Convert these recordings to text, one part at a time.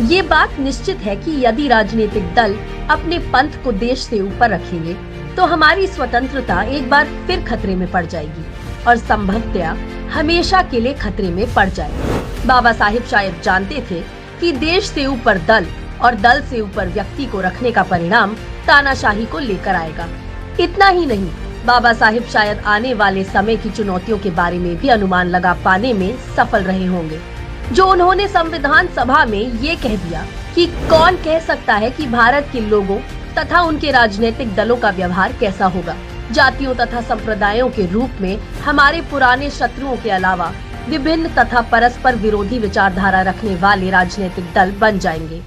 ये बात निश्चित है कि यदि राजनीतिक दल अपने पंथ को देश से ऊपर रखेंगे तो हमारी स्वतंत्रता एक बार फिर खतरे में पड़ जाएगी और संभवतया हमेशा के लिए खतरे में पड़ जाएगी। बाबा साहिब शायद जानते थे कि देश से ऊपर दल और दल से ऊपर व्यक्ति को रखने का परिणाम तानाशाही को लेकर आएगा। इतना ही नहीं, बाबा साहिब शायद आने वाले समय की चुनौतियों के बारे में भी अनुमान लगा पाने में सफल रहे होंगे। जो उन्होंने संविधान सभा में ये कह दिया कि कौन कह सकता है कि भारत के लोगों तथा उनके राजनीतिक दलों का व्यवहार कैसा होगा। जातियों तथा संप्रदायों के रूप में हमारे पुराने शत्रुओं के अलावा विभिन्न तथा परस्पर विरोधी विचारधारा रखने वाले राजनीतिक दल बन जाएंगे।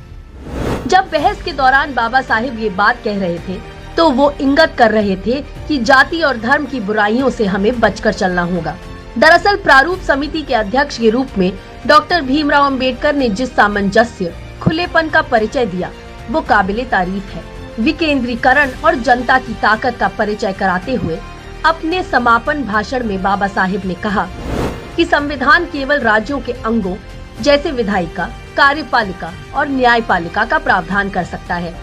जब बहस के दौरान बाबा साहिब ये बात कह रहे थे तो वो इंगित कर रहे थे कि जाति और धर्म की बुराइयों से हमें बचकर चलना होगा। दरअसल प्रारूप समिति के अध्यक्ष के रूप में डॉक्टर भीमराव अंबेडकर ने जिस सामंजस्य, खुलेपन का परिचय दिया वो काबिले तारीफ है। विकेंद्रीकरण और जनता की ताकत का परिचय कराते हुए अपने समापन भाषण में बाबा साहिब ने कहा कि संविधान केवल राज्यों के अंगों जैसे विधायिका, कार्यपालिका और न्यायपालिका का प्रावधान कर सकता है।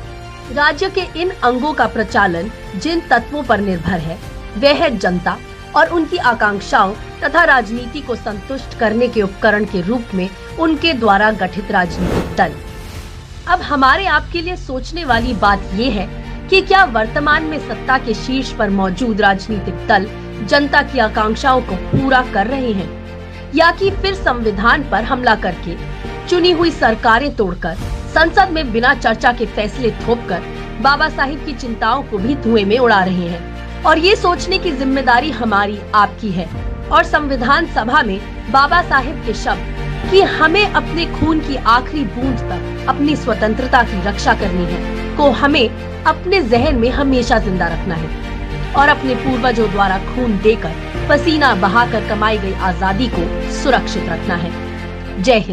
राज्य के इन अंगों का प्रचालन जिन तत्वों पर निर्भर है वह है जनता और उनकी आकांक्षाओं तथा राजनीति को संतुष्ट करने के उपकरण के रूप में उनके द्वारा गठित राजनीतिक दल। अब हमारे आपके लिए सोचने वाली बात ये है कि क्या वर्तमान में सत्ता के शीर्ष पर मौजूद राजनीतिक दल जनता की आकांक्षाओं को पूरा कर रहे हैं या कि फिर संविधान पर हमला करके चुनी हुई सरकारें तोड़कर संसद में बिना चर्चा के फैसले थोपकर बाबा साहिब की चिंताओं को भी धुएं में उड़ा रहे हैं। और ये सोचने की जिम्मेदारी हमारी आपकी है और संविधान सभा में बाबा साहिब के शब्द कि हमें अपने खून की आखिरी बूंद तक अपनी स्वतंत्रता की रक्षा करनी है को हमें अपने जहन में हमेशा जिंदा रखना है और अपने पूर्वजों द्वारा खून देकर, पसीना बहाकर कमाई गई आजादी को सुरक्षित रखना है। जय हिंद।